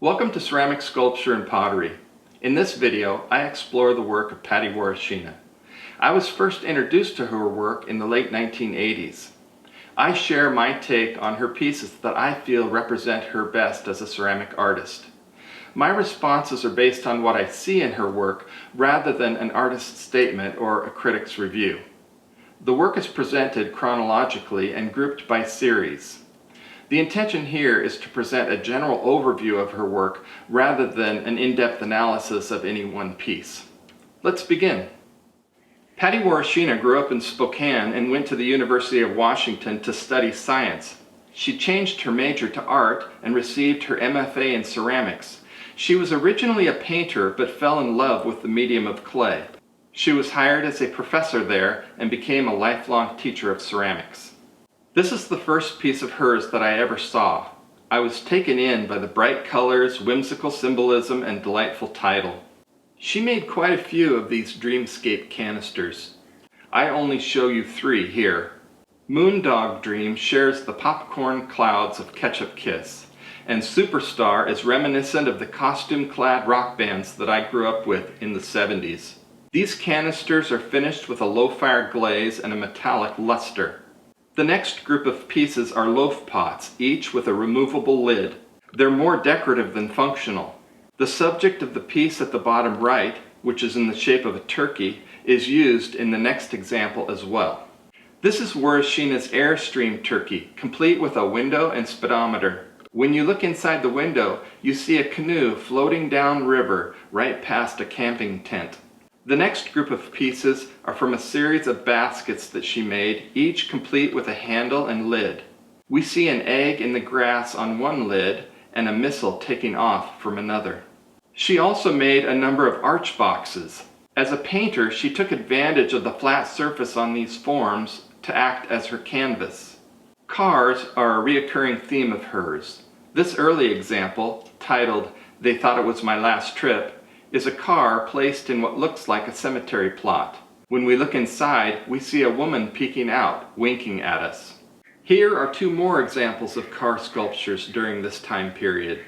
Welcome to Ceramic Sculpture and Pottery. In this video, I explore the work of Patti Warashina. I was first introduced to her work in the late 1980s. I share my take on her pieces that I feel represent her best as a ceramic artist. My responses are based on what I see in her work rather than an artist's statement or a critic's review. The work is presented chronologically and grouped by series. The intention here is to present a general overview of her work rather than an in-depth analysis of any one piece. Let's begin. Patti Warashina grew up in Spokane and went to the University of Washington to study science. She changed her major to art and received her MFA in ceramics. She was originally a painter but fell in love with the medium of clay. She was hired as a professor there and became a lifelong teacher of ceramics. This is the first piece of hers that I ever saw. I was taken in by the bright colors, whimsical symbolism, and delightful title. She made quite a few of these dreamscape canisters. I only show you three here. Moondog Dream shares the popcorn clouds of Ketchup Kiss, and Superstar is reminiscent of the costume-clad rock bands that I grew up with in the 70s. These canisters are finished with a low-fire glaze and a metallic luster. The next group of pieces are loaf pots, each with a removable lid. They're more decorative than functional. The subject of the piece at the bottom right, which is in the shape of a turkey, is used in the next example as well. This is Warashina's Airstream turkey, complete with a window and speedometer. When you look inside the window, you see a canoe floating down river right past a camping tent. The next group of pieces are from a series of baskets that she made, each complete with a handle and lid. We see an egg in the grass on one lid and a missile taking off from another. She also made a number of arch boxes. As a painter, she took advantage of the flat surface on these forms to act as her canvas. Cars are a reoccurring theme of hers. This early example, titled "They Thought It Was My Last Trip," is a car placed in what looks like a cemetery plot. When we look inside, we see a woman peeking out, winking at us. Here are two more examples of car sculptures during this time period.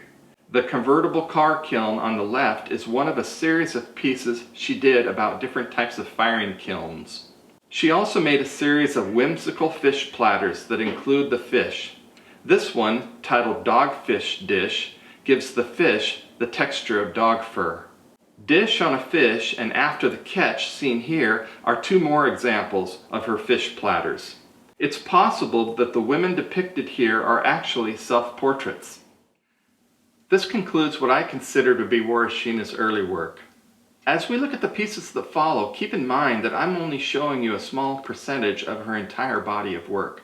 The convertible car kiln on the left is one of a series of pieces she did about different types of firing kilns. She also made a series of whimsical fish platters that include the fish. This one, titled Dogfish Dish, gives the fish the texture of dog fur. Dish on a fish and After the Catch, seen here, are two more examples of her fish platters. It's possible that the women depicted here are actually self-portraits. This concludes what I consider to be Warashina's early work. As we look at the pieces that follow, keep in mind that I'm only showing you a small percentage of her entire body of work.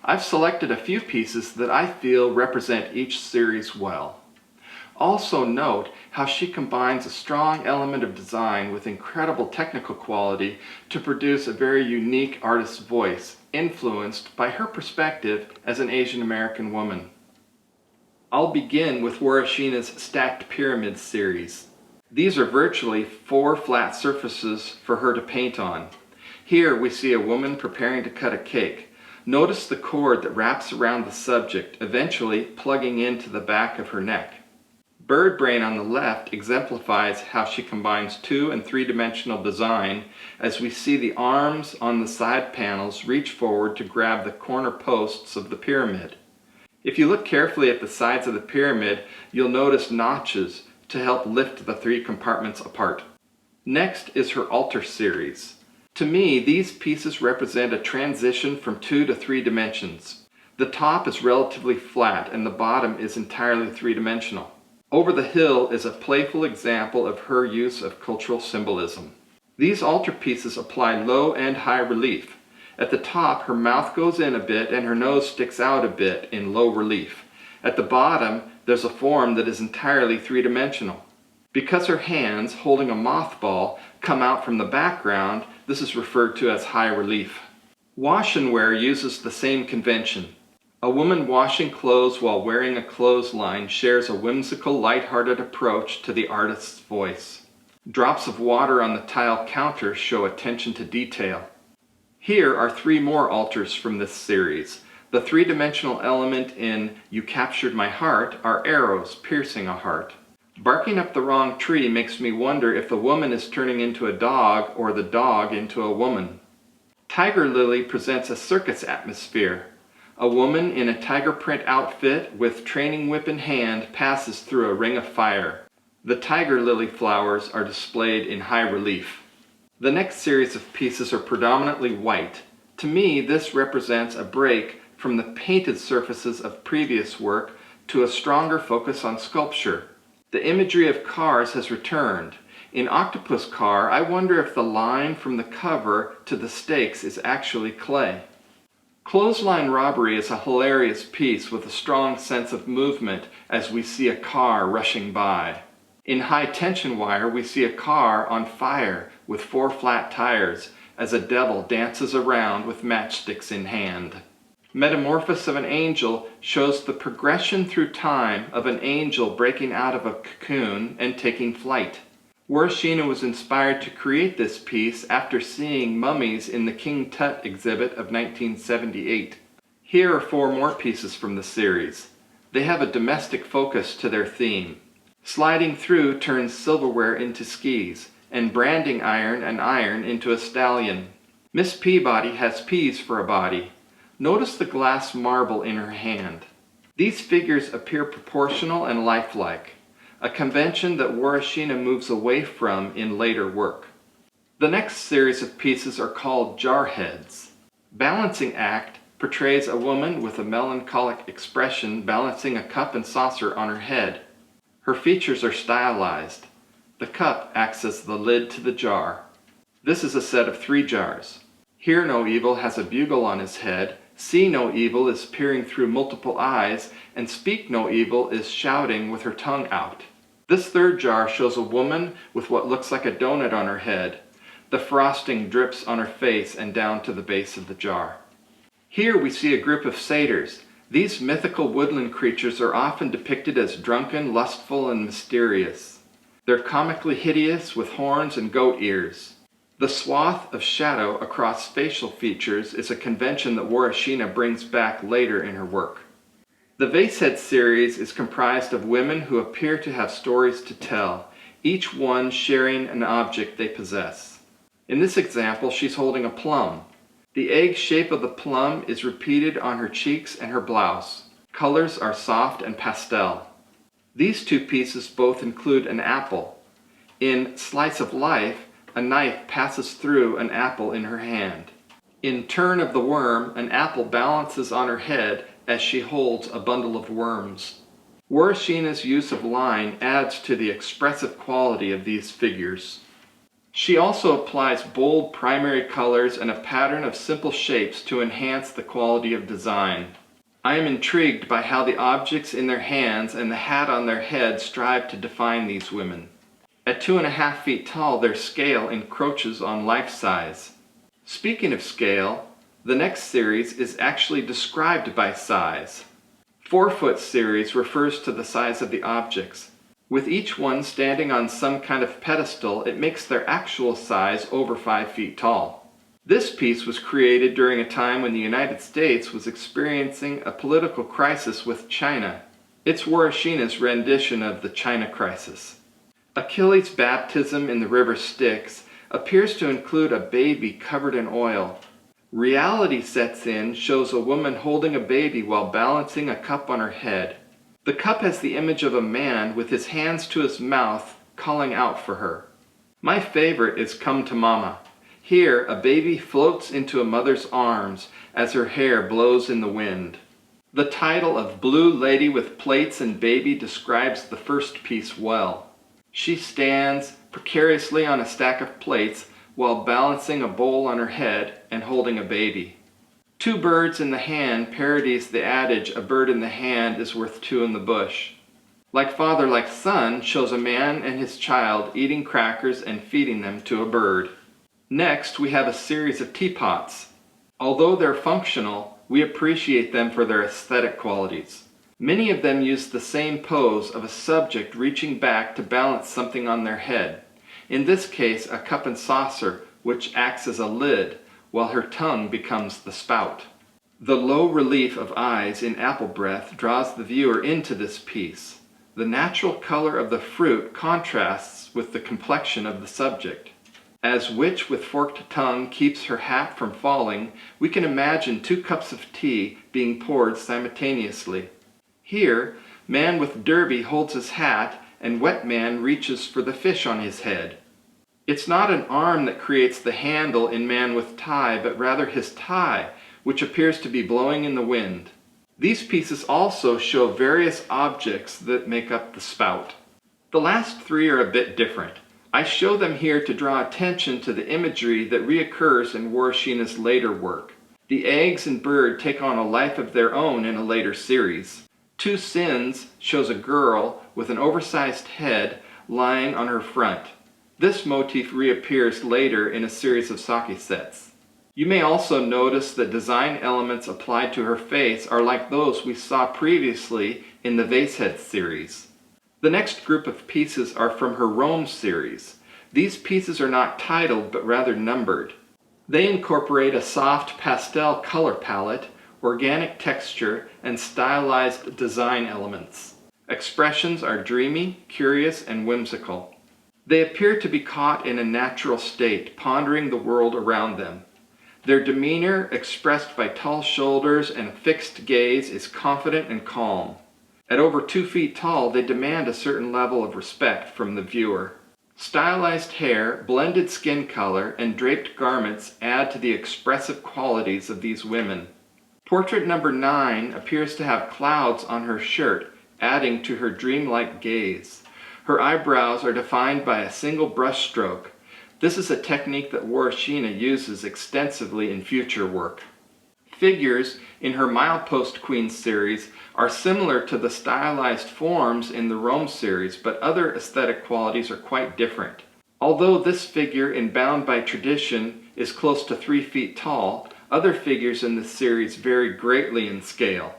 I've selected a few pieces that I feel represent each series well. Also note how she combines a strong element of design with incredible technical quality to produce a very unique artist's voice, influenced by her perspective as an Asian American woman. I'll begin with Warashina's Stacked Pyramids series. These are virtually 4 flat surfaces for her to paint on. Here we see a woman preparing to cut a cake. Notice the cord that wraps around the subject, eventually plugging into the back of her neck. Bird Brain on the left exemplifies how she combines 2- and 3-dimensional design as we see the arms on the side panels reach forward to grab the corner posts of the pyramid. If you look carefully at the sides of the pyramid, you'll notice notches to help lift the 3 compartments apart. Next is her altar series. To me, these pieces represent a transition from 2 to 3 dimensions. The top is relatively flat and the bottom is entirely 3-dimensional. Over the Hill is a playful example of her use of cultural symbolism. These altar pieces apply low and high relief. At the top, her mouth goes in a bit and her nose sticks out a bit in low relief. At the bottom, there's a form that is entirely 3-dimensional. Because her hands, holding a mothball, come out from the background, this is referred to as high relief. Wash and Wear uses the same convention. A woman washing clothes while wearing a clothesline shares a whimsical, light-hearted approach to the artist's voice. Drops of water on the tile counter show attention to detail. Here are 3 more altars from this series. The three-dimensional element in "You Captured My Heart" are arrows piercing a heart. Barking up the wrong tree makes me wonder if the woman is turning into a dog or the dog into a woman. Tiger Lily presents a circus atmosphere. A woman in a tiger print outfit with training whip in hand passes through a ring of fire. The tiger lily flowers are displayed in high relief. The next series of pieces are predominantly white. To me, this represents a break from the painted surfaces of previous work to a stronger focus on sculpture. The imagery of cars has returned. In Octopus Car, I wonder if the line from the cover to the stakes is actually clay. Clothesline Robbery is a hilarious piece with a strong sense of movement as we see a car rushing by. In High Tension Wire, we see a car on fire with 4 flat tires as a devil dances around with matchsticks in hand. Metamorphosis of an Angel shows the progression through time of an angel breaking out of a cocoon and taking flight. Warashina was inspired to create this piece after seeing mummies in the King Tut exhibit of 1978. Here are 4 more pieces from the series. They have a domestic focus to their theme. Sliding Through turns silverware into skis, and branding iron and iron into a stallion. Miss Peabody has peas for a body. Notice the glass marble in her hand. These figures appear proportional and lifelike, a convention that Warashina moves away from in later work. The next series of pieces are called Jarheads. Balancing Act portrays a woman with a melancholic expression balancing a cup and saucer on her head. Her features are stylized. The cup acts as the lid to the jar. This is a set of 3 jars. Hear No Evil has a bugle on his head, See No Evil is peering through multiple eyes, and Speak No Evil is shouting with her tongue out. This 3rd jar shows a woman with what looks like a donut on her head. The frosting drips on her face and down to the base of the jar. Here we see a group of satyrs. These mythical woodland creatures are often depicted as drunken, lustful, and mysterious. They're comically hideous with horns and goat ears. The swath of shadow across facial features is a convention that Warashina brings back later in her work. The Vasehead series is comprised of women who appear to have stories to tell, each one sharing an object they possess. In this example, she's holding a plum. The egg shape of the plum is repeated on her cheeks and her blouse. Colors are soft and pastel. These 2 pieces both include an apple. In Slice of Life, a knife passes through an apple in her hand. In Turn of the Worm, an apple balances on her head as she holds a bundle of worms. Warashina's use of line adds to the expressive quality of these figures. She also applies bold primary colors and a pattern of simple shapes to enhance the quality of design. I am intrigued by how the objects in their hands and the hat on their head strive to define these women. At 2.5 feet tall, their scale encroaches on life size. Speaking of scale, the next series is actually described by size. 4-foot series refers to the size of the objects. With each one standing on some kind of pedestal, it makes their actual size over 5 feet tall. This piece was created during a time when the United States was experiencing a political crisis with China. It's Warashina's rendition of the China crisis. Achilles' baptism in the river Styx appears to include a baby covered in oil. Reality Sets In shows a woman holding a baby while balancing a cup on her head. The cup has the image of a man with his hands to his mouth calling out for her. My favorite is Come to Mama. Here, a baby floats into a mother's arms as her hair blows in the wind. The title of Blue Lady with Plates and Baby describes the first piece well. She stands precariously on a stack of plates while balancing a bowl on her head and holding a baby. Two Birds in the Hand parodies the adage, a bird in the hand is worth 2 in the bush. Like Father, Like Son shows a man and his child eating crackers and feeding them to a bird. Next, we have a series of teapots. Although they're functional, we appreciate them for their aesthetic qualities. Many of them use the same pose of a subject reaching back to balance something on their head. In this case, a cup and saucer, which acts as a lid, while her tongue becomes the spout. The low relief of eyes in apple breath draws the viewer into this piece. The natural color of the fruit contrasts with the complexion of the subject. As witch with forked tongue keeps her hat from falling, we can imagine 2 cups of tea being poured simultaneously. Here, man with derby holds his hat and wet man reaches for the fish on his head. It's not an arm that creates the handle in man with tie, but rather his tie, which appears to be blowing in the wind. These pieces also show various objects that make up the spout. The last 3 are a bit different. I show them here to draw attention to the imagery that reoccurs in Warashina's later work. The eggs and bird take on a life of their own in a later series. 2 Sins shows a girl with an oversized head lying on her front. This motif reappears later in a series of sake sets. You may also notice that design elements applied to her face are like those we saw previously in the Vasehead series. The next group of pieces are from her Rome series. These pieces are not titled but rather numbered. They incorporate a soft pastel color palette, organic texture, and stylized design elements. Expressions are dreamy, curious, and whimsical. They appear to be caught in a natural state, pondering the world around them. Their demeanor, expressed by tall shoulders and a fixed gaze, is confident and calm. At over 2 feet tall, they demand a certain level of respect from the viewer. Stylized hair, blended skin color, and draped garments add to the expressive qualities of these women. Portrait number 9 appears to have clouds on her shirt, adding to her dreamlike gaze. Her eyebrows are defined by a single brush stroke. This is a technique that Warashina uses extensively in future work. Figures in her Milepost Queen series are similar to the stylized forms in the Rome series, but other aesthetic qualities are quite different. Although this figure in Bound by Tradition is close to 3 feet tall, other figures in this series vary greatly in scale.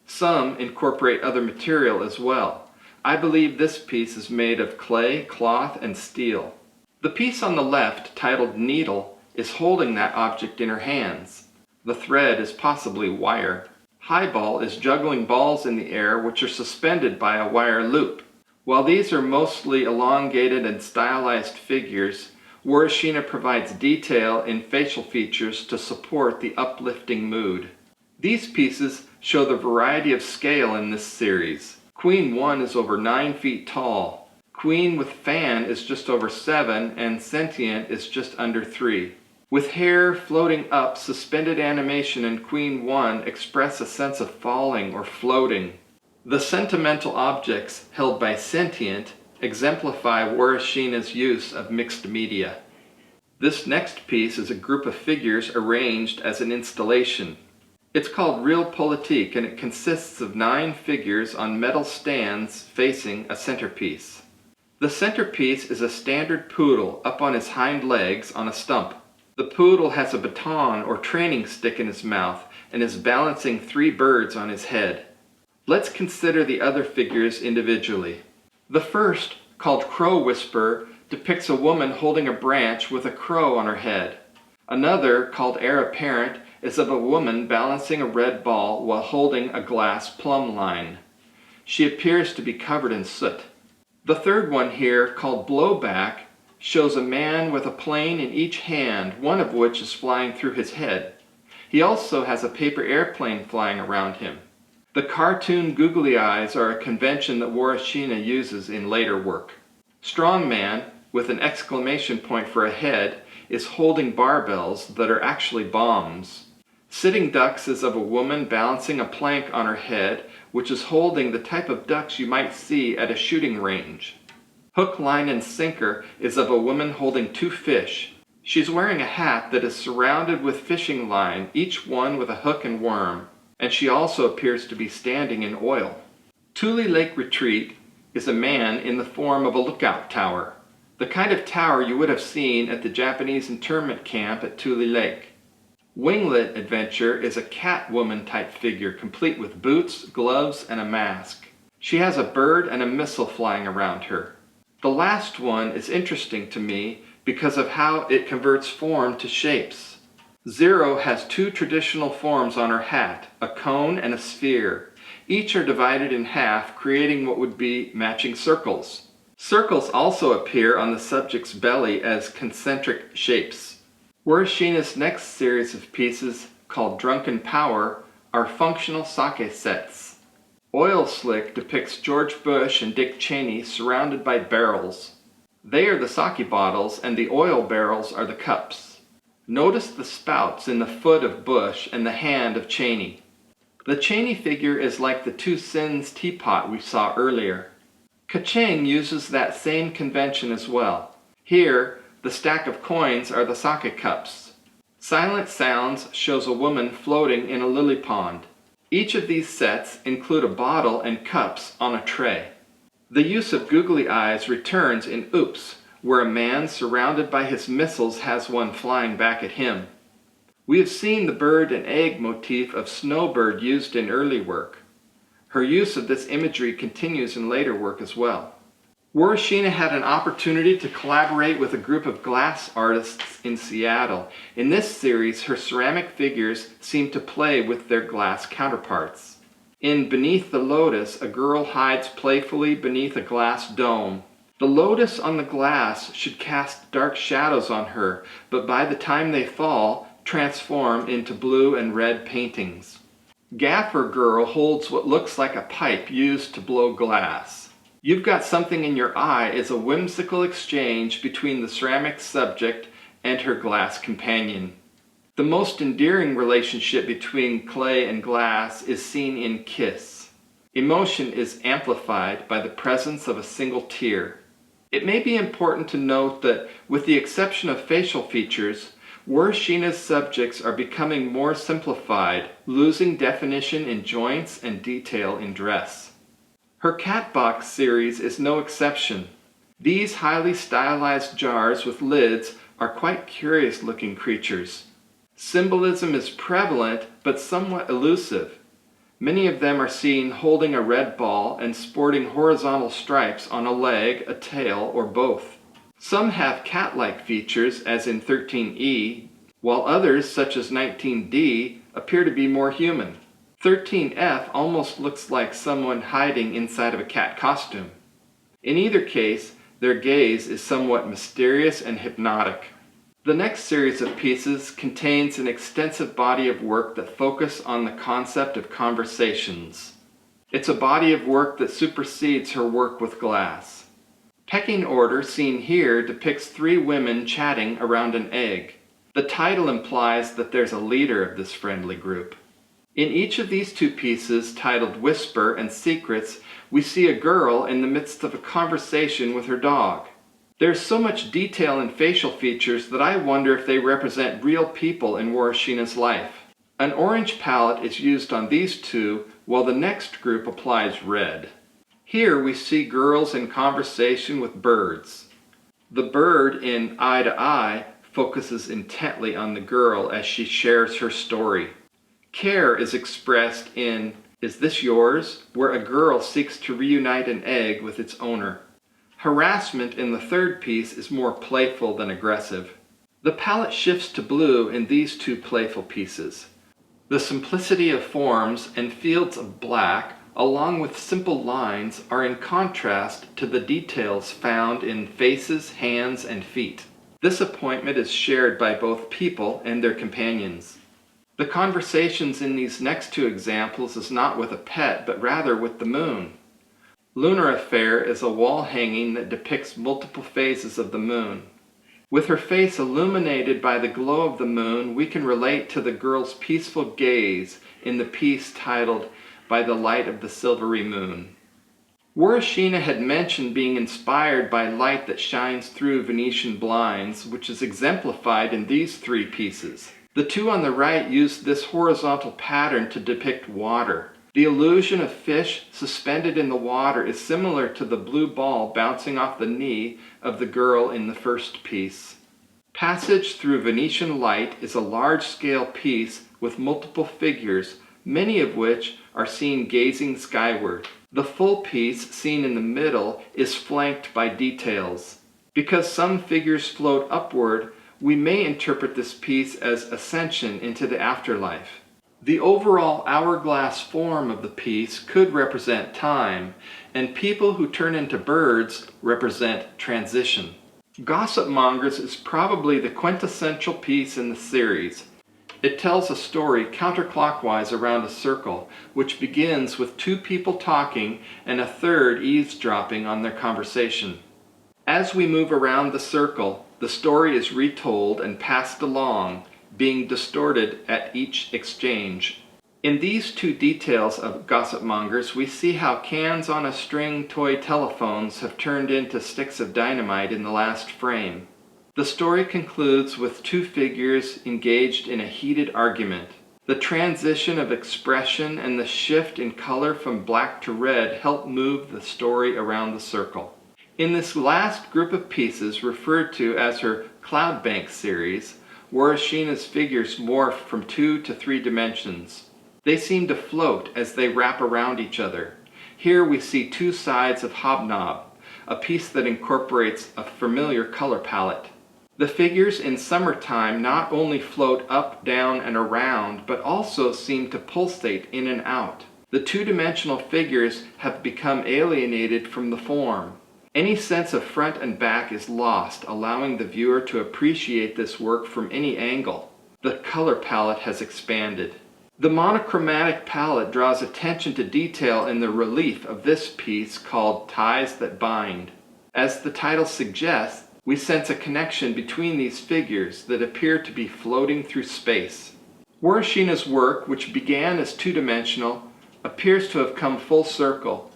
Some incorporate other material as well. I believe this piece is made of clay, cloth, and steel. The piece on the left, titled Needle, is holding that object in her hands. The thread is possibly wire. Highball is juggling balls in the air which are suspended by a wire loop. While these are mostly elongated and stylized figures, Warashina provides detail in facial features to support the uplifting mood. These pieces show the variety of scale in this series. Queen 1 is over 9 feet tall. Queen with fan is just over 7, and Sentient is just under 3. With hair floating up, suspended animation in Queen 1 express a sense of falling or floating. The sentimental objects held by Sentient exemplify Warashina's use of mixed media. This next piece is a group of figures arranged as an installation. It's called Realpolitik, and it consists of 9 figures on metal stands facing a centerpiece. The centerpiece is a standard poodle up on his hind legs on a stump. The poodle has a baton or training stick in his mouth and is balancing 3 birds on his head. Let's consider the other figures individually. The first, called Crow Whisperer, depicts a woman holding a branch with a crow on her head. Another, called Heir Apparent, is of a woman balancing a red ball while holding a glass plumb line. She appears to be covered in soot. The third one here, called Blowback, shows a man with a plane in each hand, one of which is flying through his head. He also has a paper airplane flying around him. The cartoon googly eyes are a convention that Warashina uses in later work. Strongman, with an exclamation point for a head, is holding barbells that are actually bombs. Sitting Ducks is of a woman balancing a plank on her head, which is holding the type of ducks you might see at a shooting range. Hook, Line, and Sinker is of a woman holding 2 fish. She's wearing a hat that is surrounded with fishing line, each one with a hook and worm, and she also appears to be standing in oil. Tule Lake Retreat is a man in the form of a lookout tower, the kind of tower you would have seen at the Japanese internment camp at Tule Lake. Winglet Adventure is a Catwoman type figure, complete with boots, gloves, and a mask. She has a bird and a missile flying around her. The last one is interesting to me because of how it converts form to shapes. Zero has two traditional forms on her hat, a cone and a sphere. Each are divided in half, creating what would be matching circles. Circles also appear on the subject's belly as concentric shapes. Warashina's next series of pieces, called Drunken Power, are functional sake sets. Oil Slick depicts George Bush and Dick Cheney surrounded by barrels. They are the sake bottles and the oil barrels are the cups. Notice the spouts in the foot of Bush and the hand of Cheney. The Cheney figure is like the Two Sins teapot we saw earlier. Kaching uses that same convention as well. Here, the stack of coins are the sake cups. Silent Sounds shows a woman floating in a lily pond. Each of these sets include a bottle and cups on a tray. The use of googly eyes returns in Oops, where a man surrounded by his missiles has one flying back at him. We have seen the bird and egg motif of Snowbird used in early work. Her use of this imagery continues in later work as well. Warashina had an opportunity to collaborate with a group of glass artists in Seattle. In this series, her ceramic figures seem to play with their glass counterparts. In Beneath the Lotus, a girl hides playfully beneath a glass dome. The lotus on the glass should cast dark shadows on her, but by the time they fall, transform into blue and red paintings. Gaffer Girl holds what looks like a pipe used to blow glass. You've Got Something in Your Eye is a whimsical exchange between the ceramic subject and her glass companion. The most endearing relationship between clay and glass is seen in Kiss. Emotion is amplified by the presence of a single tear. It may be important to note that, with the exception of facial features, Warashina's subjects are becoming more simplified, losing definition in joints and detail in dress. Her cat box series is no exception. These highly stylized jars with lids are quite curious-looking creatures. Symbolism is prevalent but somewhat elusive. Many of them are seen holding a red ball and sporting horizontal stripes on a leg, a tail, or both. Some have cat-like features, as in 13E, while others, such as 19D, appear to be more human. 13F almost looks like someone hiding inside of a cat costume. In either case, their gaze is somewhat mysterious and hypnotic. The next series of pieces contains an extensive body of work that focus on the concept of conversations. It's a body of work that supersedes her work with glass. Pecking order, seen here, depicts three women chatting around an egg. The title implies that there's a leader of this friendly group. In each of these two pieces, titled Whisper and Secrets, we see a girl in the midst of a conversation with her dog. There's so much detail in facial features that I wonder if they represent real people in Warashina's life. An orange palette is used on these two, while the next group applies red. Here we see girls in conversation with birds. The bird in Eye to Eye focuses intently on the girl as she shares her story. Care is expressed in Is This Yours?, where a girl seeks to reunite an egg with its owner. Harassment in the third piece is more playful than aggressive. The palette shifts to blue in these two playful pieces. The simplicity of forms and fields of black, along with simple lines, are in contrast to the details found in faces, hands, and feet. This appointment is shared by both people and their companions. The conversations in these next two examples is not with a pet, but rather with the moon. Lunar Affair is a wall hanging that depicts multiple phases of the moon. With her face illuminated by the glow of the moon, we can relate to the girl's peaceful gaze in the piece titled By the Light of the Silvery Moon. Warashina had mentioned being inspired by light that shines through Venetian blinds, which is exemplified in these three pieces. The two on the right use this horizontal pattern to depict water. The illusion of fish suspended in the water is similar to the blue ball bouncing off the knee of the girl in the first piece. Passage Through Venetian Light is a large-scale piece with multiple figures, many of which are seen gazing skyward. The full piece, seen in the middle, is flanked by details. Because some figures float upward, we may interpret this piece as ascension into the afterlife. The overall hourglass form of the piece could represent time, and people who turn into birds represent transition. Gossip Mongers is probably the quintessential piece in the series. It tells a story counterclockwise around a circle, which begins with two people talking and a third eavesdropping on their conversation. As we move around the circle, the story is retold and passed along, being distorted at each exchange. In these two details of Gossip Mongers, we see how cans on a string toy telephones have turned into sticks of dynamite in the last frame. The story concludes with two figures engaged in a heated argument. The transition of expression and the shift in color from black to red help move the story around the circle. In this last group of pieces, referred to as her Cloud Bank series, Warashina's figures morph from 2 to 3 dimensions. They seem to float as they wrap around each other. Here we see two sides of Hobnob, a piece that incorporates a familiar color palette. The figures in summertime not only float up, down, and around, but also seem to pulsate in and out. The two-dimensional figures have become alienated from the form. Any sense of front and back is lost, allowing the viewer to appreciate this work from any angle. The color palette has expanded. The monochromatic palette draws attention to detail in the relief of this piece called Ties That Bind. As the title suggests, we sense a connection between these figures that appear to be floating through space. Warashina's work, which began as two-dimensional, appears to have come full circle.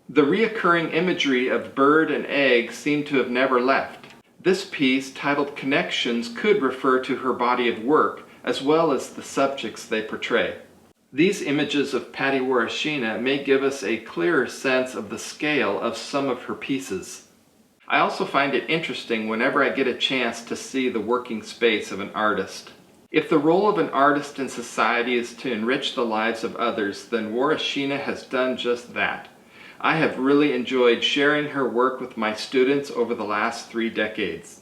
The reoccurring imagery of bird and egg seem to have never left. This piece, titled Connections, could refer to her body of work, as well as the subjects they portray. These images of Patti Warashina may give us a clearer sense of the scale of some of her pieces. I also find it interesting whenever I get a chance to see the working space of an artist. If the role of an artist in society is to enrich the lives of others, then Warashina has done just that. I have really enjoyed sharing her work with my students over the last 3 decades.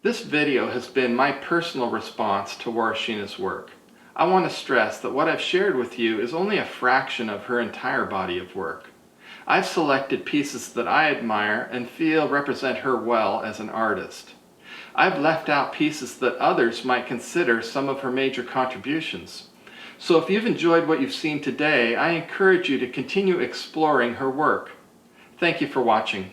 This video has been my personal response to Warashina's work. I want to stress that what I've shared with you is only a fraction of her entire body of work. I've selected pieces that I admire and feel represent her well as an artist. I've left out pieces that others might consider some of her major contributions. So if you've enjoyed what you've seen today, I encourage you to continue exploring her work. Thank you for watching.